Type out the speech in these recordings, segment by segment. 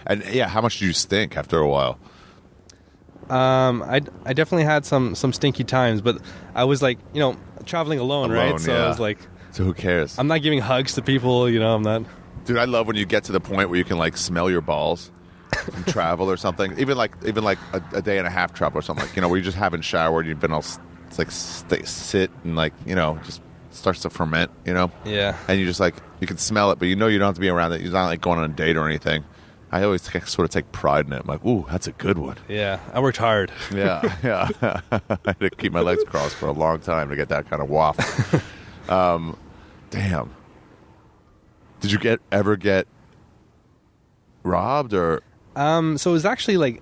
And yeah, how much do you stink after a while? I definitely had some stinky times, but I was like, traveling alone, right? So yeah. I was like, so who cares? I'm not giving hugs to people, I'm not. Dude, I love when you get to the point where you can like smell your balls from travel or something. Even like a day and a half travel or something, like, where you just haven't showered, you've been all sit and like, just starts to ferment, Yeah. And you just like, you can smell it, but you don't have to be around it. You're not like going on a date or anything. I always sort of take pride in it. I'm like, ooh, that's a good one. Yeah, I worked hard. Yeah. I had to keep my legs crossed for a long time to get that kind of waft. Damn. Did you ever get robbed or? So it was actually like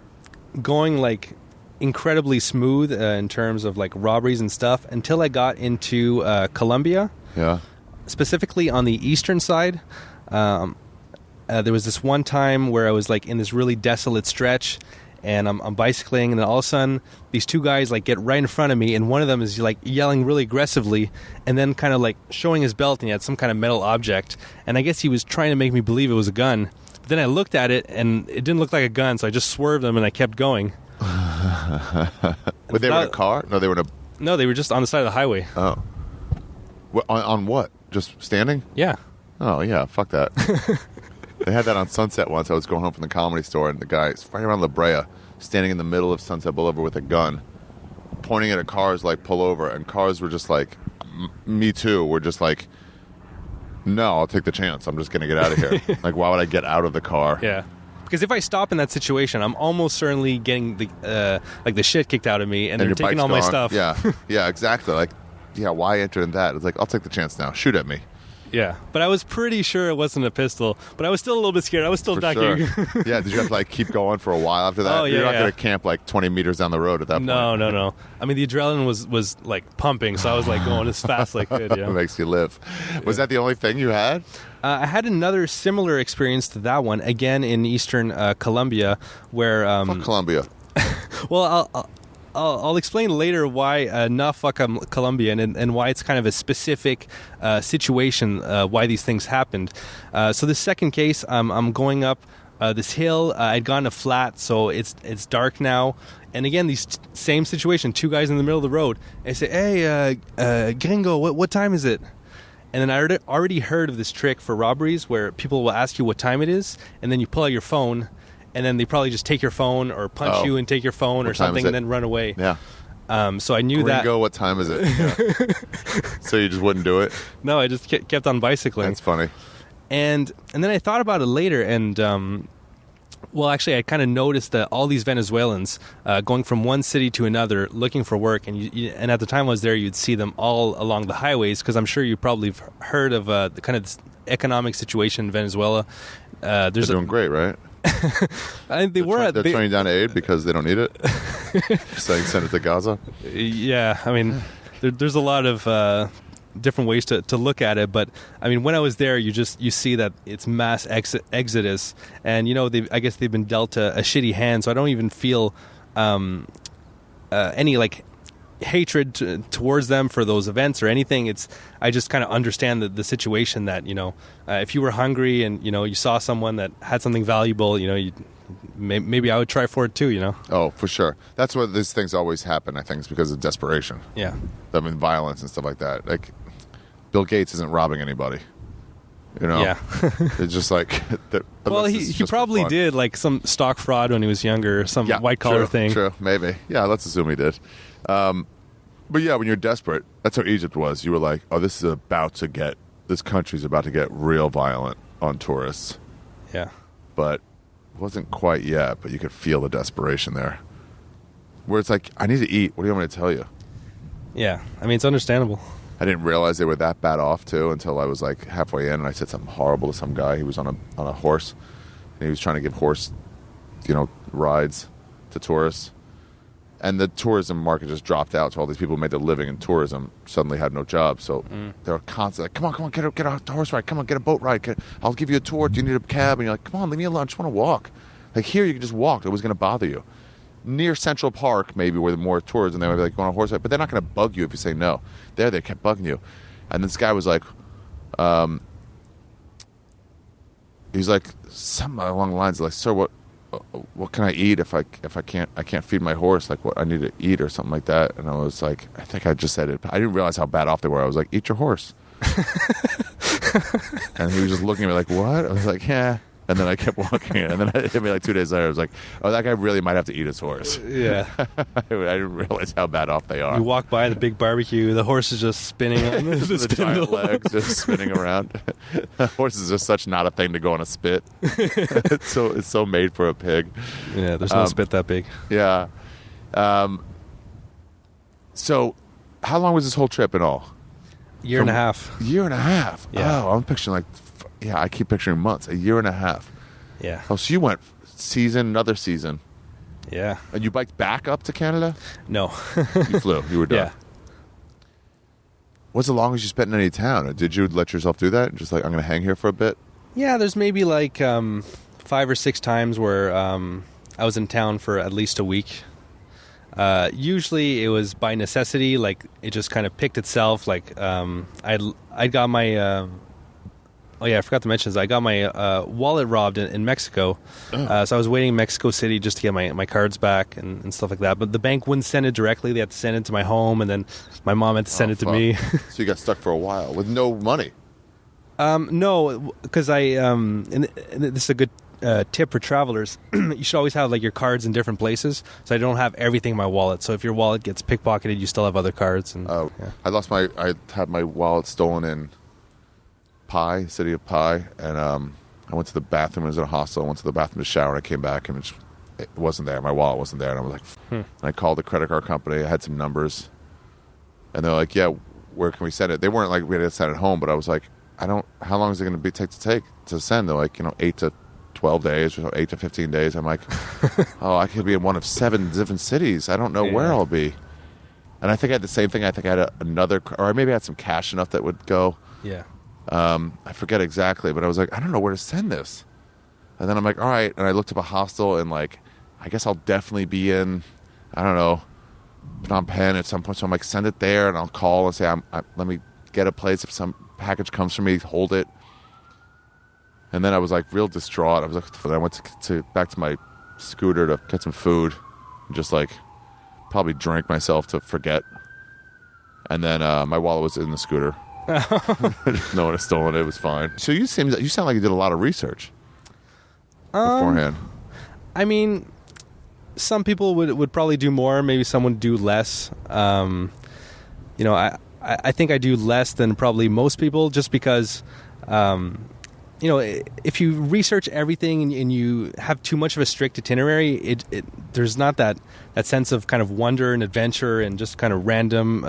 going like incredibly smooth in terms of like robberies and stuff until I got into Colombia. Yeah. Specifically on the eastern side. There was this one time where I was like in this really desolate stretch, and I'm bicycling, and then all of a sudden these two guys like get right in front of me, and one of them is like yelling really aggressively, and then kind of like showing his belt, and he had some kind of metal object, and I guess he was trying to make me believe it was a gun. But then I looked at it, and it didn't look like a gun, so I just swerved them and I kept going. But they were in a car? No, they were in a. No, they were just on the side of the highway. Oh. On what? Just standing? Yeah. Oh yeah, fuck that. They had that on Sunset once. I was going home from the Comedy Store, and the guy's right around La Brea, standing in the middle of Sunset Boulevard with a gun, pointing at cars like, pull over. And cars were just like, me too, were just like, no, I'll take the chance. I'm just going to get out of here. Like, why would I get out of the car? Yeah. Because if I stop in that situation, I'm almost certainly getting the shit kicked out of me, and they're taking all my stuff. Yeah, yeah, exactly. Like, yeah, why enter in that? It's like, I'll take the chance now. Shoot at me. Yeah, but I was pretty sure it wasn't a pistol. But I was still a little bit scared. I was still ducking. Sure. Yeah, did you have to like keep going for a while after that? Oh, yeah, You're not going to camp like 20 meters down the road at that point. No. I mean, the adrenaline was like pumping, so I was like going as fast as I could. Yeah. It makes you live. Was that the only thing you had? I had another similar experience to that one, again in eastern Colombia, where... Fuck Colombia. Well, I'll explain later why not fuck Colombia and why it's kind of a specific situation why these things happened. So the second case, I'm going up this hill. I'd gotten a flat, so it's dark now. And again, same situation, two guys in the middle of the road. I say, hey, gringo, what time is it? And then I already heard of this trick for robberies where people will ask you what time it is, and then you pull out your phone, and then they probably just take your phone or punch you and take your phone or something and then run away. Yeah. So I knew that. Gringo, what time is it? Yeah. So you just wouldn't do it? No, I just kept on bicycling. That's funny. And then I thought about it later, and well, actually, I kind of noticed that all these Venezuelans going from one city to another looking for work, and and at the time I was there, you'd see them all along the highways, because I'm sure you probably have heard of the kind of economic situation in Venezuela. They're doing great, right? They're turning down aid because they don't need it. Saying send it to Gaza. Yeah, I mean, there's a lot of different ways to look at it, but I mean, when I was there, you see that it's mass exodus, and I guess they've been dealt a shitty hand, so I don't even feel any like hatred towards them for those events or anything. I just kind of understand the situation that if you were hungry and you saw someone that had something valuable, maybe I would try for it too. Oh, for sure. That's what these things always happen. I think it's because of desperation. Yeah. I mean, violence and stuff like that. Like Bill Gates isn't robbing anybody. Yeah. It's just like well, he probably did like some stock fraud when he was younger, some white collar thing. True, maybe. Yeah, let's assume he did. But yeah, when you're desperate, that's how Egypt was. You were like, oh, this country's about to get real violent on tourists. Yeah. But it wasn't quite yet, but you could feel the desperation there. Where it's like, I need to eat. What do you want me to tell you? Yeah. I mean, it's understandable. I didn't realize they were that bad off, too, until I was like halfway in and I said something horrible to some guy. He was on a horse, and he was trying to give horse, rides to tourists. And the tourism market just dropped out, so all these people who made their living in tourism suddenly had no jobs. So they were constantly like, come on, get a horse ride. Come on, get a boat ride. I'll give you a tour. Do you need a cab? And you're like, come on, leave me alone. I just want to walk. Like here, you can just walk. Nobody's going to bother you. Near Central Park, maybe, where there are more tours, and they might be like, you want a horse ride? But they're not going to bug you if you say no. They kept bugging you. And this guy was like, he's like, something along the lines of like, sir, what can I eat if I can't feed my horse? Like, what I need to eat or something like that. And I was like, I think I just said it. I didn't realize how bad off they were. I was like, eat your horse. And he was just looking at me like, what? I was like, yeah. And then I kept walking. And then it hit me like 2 days later. I was like, oh, that guy really might have to eat his horse. Yeah. I didn't realize how bad off they are. You walk by the big barbecue, the horse is just spinning on the giant legs just spinning around. The horse is just such not a thing to go on a spit. It's so made for a pig. Yeah, there's no spit that big. Yeah. So how long was this whole trip in all? Year and a half. Year and a half. Yeah. Oh, I'm picturing I keep picturing months. A year and a half. Yeah. Oh, so you went another season. Yeah. And you biked back up to Canada? No. You flew. You were done. Yeah. What's the longest you spent in any town? Or did you let yourself do that? Just like, I'm going to hang here for a bit? Yeah, there's maybe like 5 or 6 times where I was in town for at least a week. Usually it was by necessity, like it just kind of picked itself. Like I got my I forgot to mention this. I got my wallet robbed in Mexico. So I was waiting in Mexico City just to get my cards back and stuff like that. But the bank wouldn't send it directly. They had to send it to my home, and then my mom had to send it to me. So you got stuck for a while with no money? No, because and this is a good tip for travelers. You should always have like your cards in different places. So I don't have everything in my wallet. So if your wallet gets pickpocketed, you still have other cards. And I had my wallet stolen in city of Pi, and I went to the bathroom. I was in a hostel. I went to the bathroom to shower, and I came back, and it wasn't there. My wallet wasn't there, and I was like, And I called the credit card company. I had some numbers, and they're like, yeah, where can we send it? They weren't like, we had to send it home, but I was like, how long is it going to take to send? They're like, 8 to 12 days or 8 to 15 days. I'm like, oh, I could be in one of 7 different cities. I don't know where I'll be. And I think I had the same thing. I think I had another, or maybe I had some cash enough that would go. Yeah. I forget exactly, but I was like, I don't know where to send this. And then I'm like, all right. And I looked up a hostel, and like, I guess I'll definitely be in, I don't know, Phnom Penh at some point. So I'm like, send it there, and I'll call and say, let me get a place. If some package comes for me, hold it. And then I was like real distraught. I was like, I went back to my scooter to get some food, and just like probably drank myself to forget. And then my wallet was in the scooter. No one had stolen it. It was fine. So you sound like you did a lot of research beforehand. I mean, some people would probably do more. Maybe someone would do less. I think I do less than probably most people, just because, if you research everything and you have too much of a strict itinerary, there's not that sense of kind of wonder and adventure and just kind of random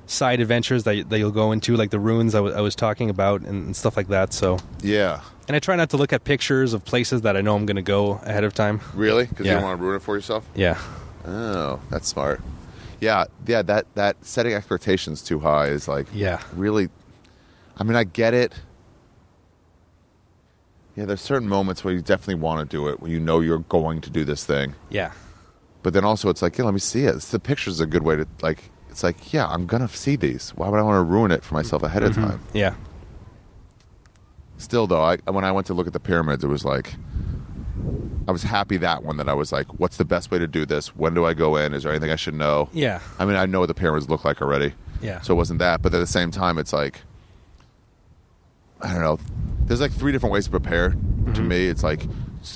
side adventures that you'll go into, like the ruins I was talking about and stuff like that. So yeah. And I try not to look at pictures of places that I know I'm going to go ahead of time. Really? Because you don't want to ruin it for yourself? Yeah. Oh, that's smart. Yeah. That setting expectations too high is like really. I mean, I get it. Yeah, there's certain moments where you definitely want to do it, when you know you're going to do this thing. Yeah. But then also it's like, let me see it. The picture's a good way to, like, it's like, yeah, I'm going to see these. Why would I want to ruin it for myself ahead of time? Yeah. Still, though, when I went to look at the pyramids, it was like, I was happy that I was like, what's the best way to do this? When do I go in? Is there anything I should know? Yeah. I mean, I know what the pyramids look like already. Yeah. So it wasn't that. But at the same time, it's like, I don't know. There's like 3 different ways to prepare. To me, it's like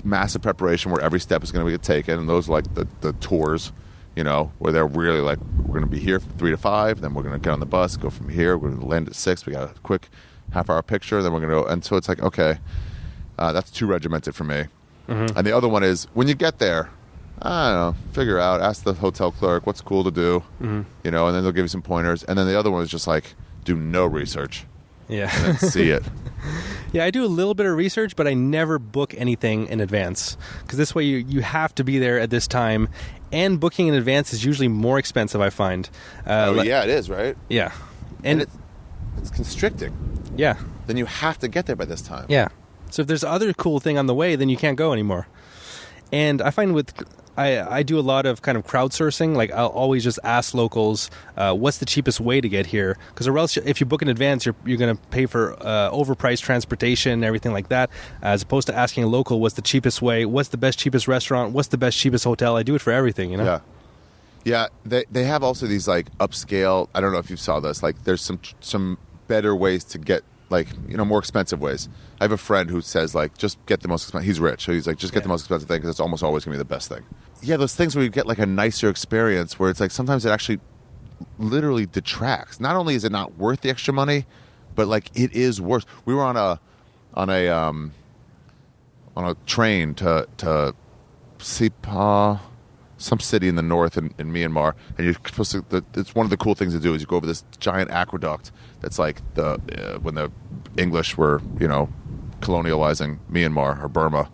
massive preparation where every step is going to get taken. And those are like the tours, where they're really like, we're going to be here from 3 to 5. Then we're going to get on the bus, go from here. We're going to land at 6. We got a quick half-hour picture. Then we're going to go. And so it's like, okay, that's too regimented for me. And the other one is, when you get there, I don't know, figure out, ask the hotel clerk what's cool to do, and then they'll give you some pointers. And then the other one is just like, do no research. Yeah. And then see it. Yeah, I do a little bit of research, but I never book anything in advance, because this way you have to be there at this time, and booking in advance is usually more expensive, I find. Yeah, it is, right? Yeah. And it's constricting. Yeah. Then you have to get there by this time. Yeah. So if there's other cool thing on the way, then you can't go anymore. And I find I do a lot of kind of crowdsourcing. Like I'll always just ask locals, what's the cheapest way to get here? Because or else if you book in advance, you're going to pay for overpriced transportation and everything like that, as opposed to asking a local what's the cheapest way, what's the best cheapest restaurant, what's the best cheapest hotel. I do it for everything, you know? Yeah. They have also these like upscale, I don't know if you saw this, like there's some better ways to get, like, you know, more expensive ways. I have a friend who says, like, just get the most expensive. He's rich, so he's like, just get the most expensive thing because it's almost always going to be the best thing. Yeah, those things where you get, like, a nicer experience where it's, like, sometimes it actually literally detracts. Not only is it not worth the extra money, but, like, it is worse. We were on a train to Sipa, some city in the north in Myanmar, and you're supposed to. It's one of the cool things to do is you go over this giant aqueduct that's like when the English were, you know, colonializing Myanmar or Burma,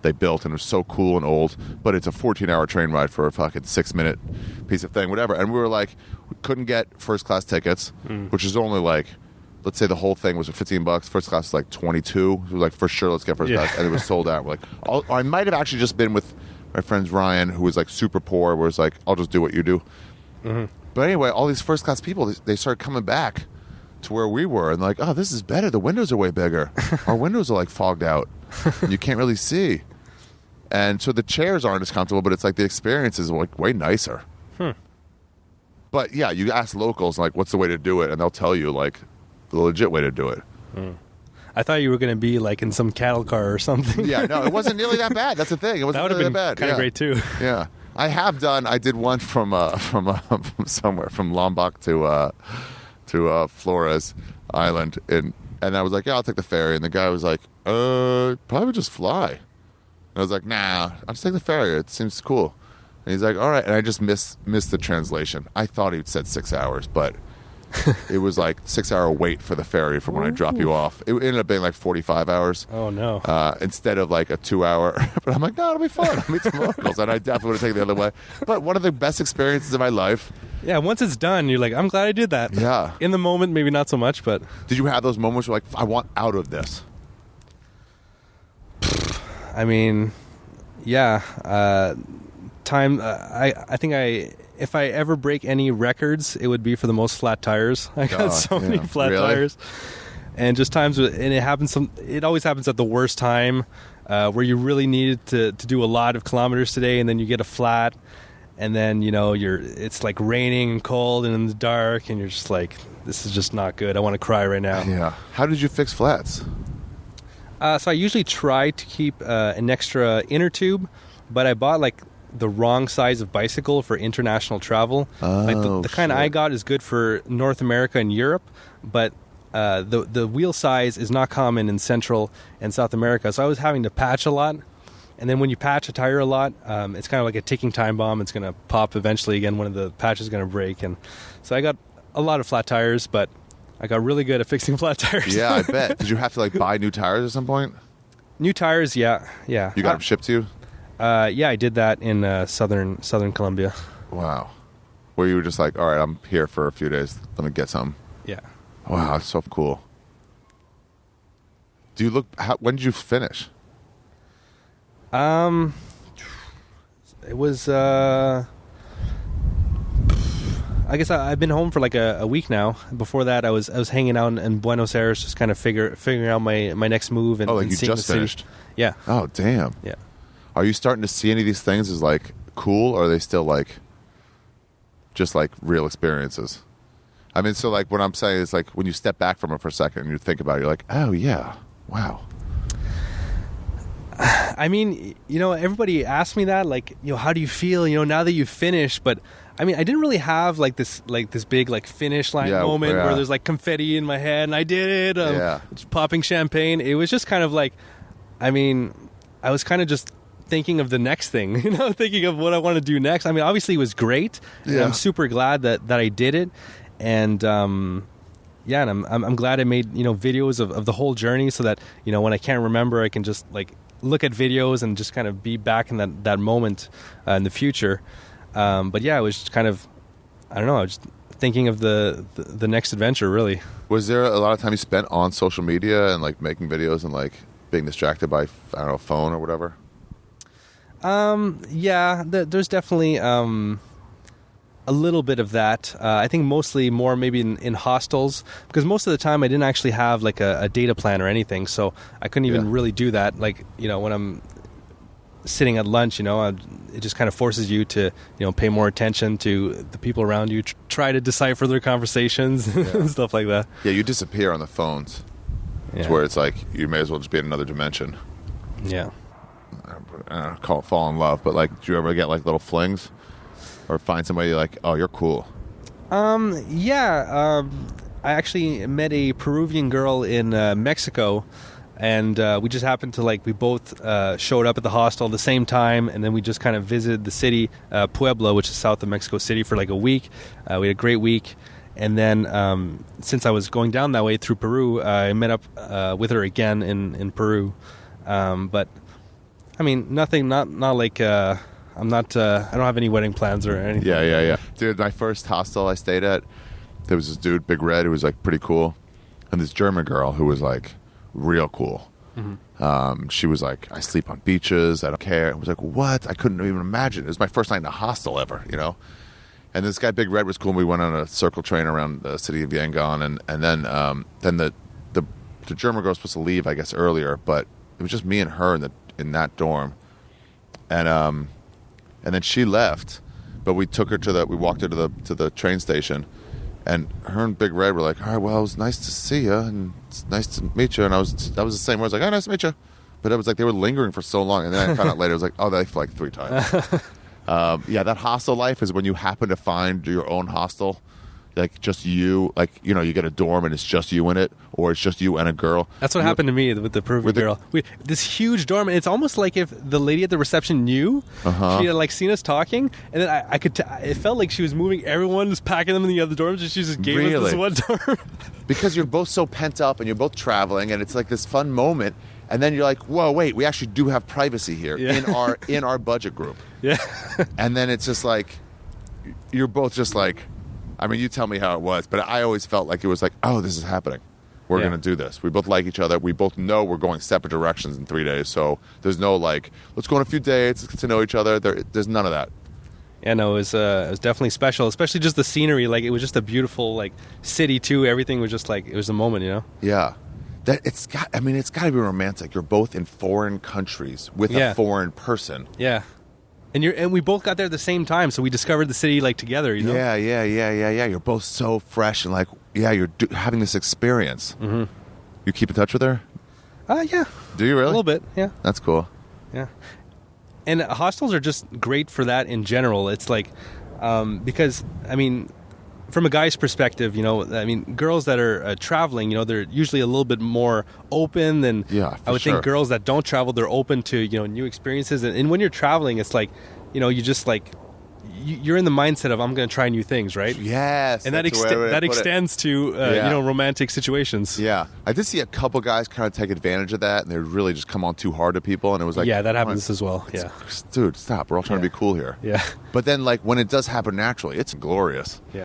they built, and it was so cool and old. But it's a 14-hour train ride for a fucking 6-minute piece of thing, whatever. And we were like, we couldn't get first class tickets, which is only like, let's say the whole thing was $15. First class was like 22. We were like, for sure, let's get first class, and it was sold out. We're like, I might have actually just been with my friends Ryan, who was like super poor, where it's like, I'll just do what you do. But anyway, all these first class people, they started coming back to where we were, and like, oh, this is better. The windows are way bigger. Our windows are like fogged out. You can't really see. And so the chairs aren't as comfortable, but it's like the experience is like way nicer. But yeah, you ask locals, like, what's the way to do it? And they'll tell you like the legit way to do it. I thought you were going to be like in some cattle car or something. Yeah, no, it wasn't nearly that bad. That's the thing. It wasn't that would really have been that bad. Kind of great too. Yeah, I did one from somewhere from Lombok to Flores Island, and I was like, yeah, I'll take the ferry, and the guy was like, probably just fly. And I was like, nah, I'll just take the ferry. It seems cool. And he's like, all right, and I just missed the translation. I thought he said 6 hours, but it was like 6 hour wait for the ferry from when I drop you off. It ended up being like 45 hours. Oh no! Instead of like a 2 hour. But I'm like, no, it'll be fun. I'll meet some locals, and I definitely would have taken the other way. But one of the best experiences of my life. Yeah, once it's done, you're like, I'm glad I did that. Yeah. In the moment, maybe not so much, but did you have those moments where like, I want out of this? I mean, yeah. I think if I ever break any records, it would be for the most flat tires. I got so many flat tires, and just times, and it happens. It always happens at the worst time, where you really needed to do a lot of kilometers today, and then you get a flat, and then you know it's like raining and cold and in the dark, and you're just like, this is just not good. I want to cry right now. Yeah. How did you fix flats? So I usually try to keep an extra inner tube, but I bought like the wrong size of bicycle for international travel. Like the kind I got is good for North America and Europe, but the wheel size is not common in Central and South America. So I was having to patch a lot, and then when you patch a tire a lot, it's kind of like a ticking time bomb. It's going to pop eventually again. One of the patches is going to break, and so I got a lot of flat tires, but I got really good at fixing flat tires. Yeah, I bet. Did you have to like buy new tires at some point? New tires, yeah. You got them shipped to you? Yeah, I did that in southern Colombia. Wow. Where you were just like, all right, I'm here for a few days. Let me get some. Yeah. Wow, that's so cool. Do you look? When did you finish? It was. I guess I've been home for like a week now. Before that, I was hanging out in Buenos Aires, just kind of figuring out my next move and. Oh, like and you seeing just the city. finished? Yeah. Oh, damn. Yeah. Are you starting to see any of these things as like cool, or are they still like just like real experiences? I mean, so like what I'm saying is like when you step back from it for a second and you think about it, you're like, oh yeah, wow. I mean, you know, everybody asks me that, like, you know, how do you feel, you know, now that you've finished? But I mean, I didn't really have like this big like finish line moment where there's like confetti in my head and I did it, just popping champagne. It was just kind of like, I mean, I was kind of just thinking of the next thing, you know, thinking of what I want to do next. I mean, obviously it was great. Yeah. And I'm super glad that I did it. And, yeah, and I'm glad I made, you know, videos of the whole journey so that, you know, when I can't remember, I can just like look at videos and just kind of be back in that moment in the future. But yeah, it was just kind of, I don't know, I was just thinking of the next adventure, really. Was there a lot of time you spent on social media and like making videos and like being distracted by, I don't know, phone or whatever? There's definitely a little bit of that. I think mostly more maybe in hostels, because most of the time I didn't actually have like a data plan or anything, so I couldn't even really do that. Like, when I'm sitting at lunch, it just kind of forces you to, pay more attention to the people around you, try to decipher their conversations and stuff like that. Yeah, you disappear on the phones. It's where it's like you may as well just be in another dimension. Yeah. I don't call it fall in love, but like, do you ever get like little flings? Or find somebody like, oh, you're cool? I actually met a Peruvian girl in Mexico, and we just happened to we both showed up at the hostel at the same time, and then we just kind of visited the city, Puebla, which is south of Mexico City, for like a week. We had a great week, and then since I was going down that way through Peru, I met up with her again in Peru. But I mean, nothing, not like. I'm not. I don't have any wedding plans or anything. Yeah. Dude, my first hostel I stayed at, there was this dude, Big Red, who was like pretty cool, and this German girl who was like real cool. Mm-hmm. She was like, I sleep on beaches. I don't care. I was like, what? I couldn't even imagine. It was my first night in a hostel ever, And this guy, Big Red, was cool. And we went on a circle train around the city of Yangon, and then the German girl was supposed to leave, I guess, earlier, but it was just me and her in that dorm, and then she left, but we took her we walked her to the train station, and her and Big Red were like, all right, well, it was nice to see you, and it's nice to meet you, and that was the same word. I was like, oh, nice to meet you, but it was like they were lingering for so long, and then I found out later, it was like, oh, they left like 3 times. That hostel life is when you happen to find your own hostel, like just you, you get a dorm and it's just you in it, or it's just you and a girl. That's what happened to me with the Peruvian girl. This huge dorm, and it's almost like if the lady at the reception knew. She had seen us talking, and then I could. It felt like she was moving everyone, just packing them in the other dorms, and she just gave us this one dorm. Because you're both so pent up, and you're both traveling, and it's like this fun moment, and then you're like, whoa, wait, we actually do have privacy here in our budget group. Yeah, and then it's just like you're both just like. I mean, you tell me how it was, but I always felt like it was like, oh, this is happening. We're going to do this. We both like each other. We both know we're going separate directions in 3 days. So there's no let's go on a few dates, let's get to know each other. There's none of that. Yeah, no, it was definitely special, especially just the scenery. It was just a beautiful city too. Everything was just it was a moment, Yeah. It's got to be romantic. You're both in foreign countries with a foreign person. Yeah. And we both got there at the same time, so we discovered the city together. Yeah. You're both so fresh and you're having this experience. Mm-hmm. You keep in touch with her? Yeah. Do you really? A little bit. Yeah. That's cool. Yeah. And hostels are just great for that in general. It's because from a guy's perspective, girls that are traveling, they're usually a little bit more open than I would think girls that don't travel. They're open to new experiences, and when you're traveling, it's you just you're in the mindset of I'm going to try new things, right? Yes, and that extends to romantic situations. Yeah, I did see a couple guys kind of take advantage of that, and they really just come on too hard to people, and it was like, yeah, that happens as well. Yeah, dude, stop. We're all trying to be cool here. Yeah, but then when it does happen naturally, it's glorious. Yeah.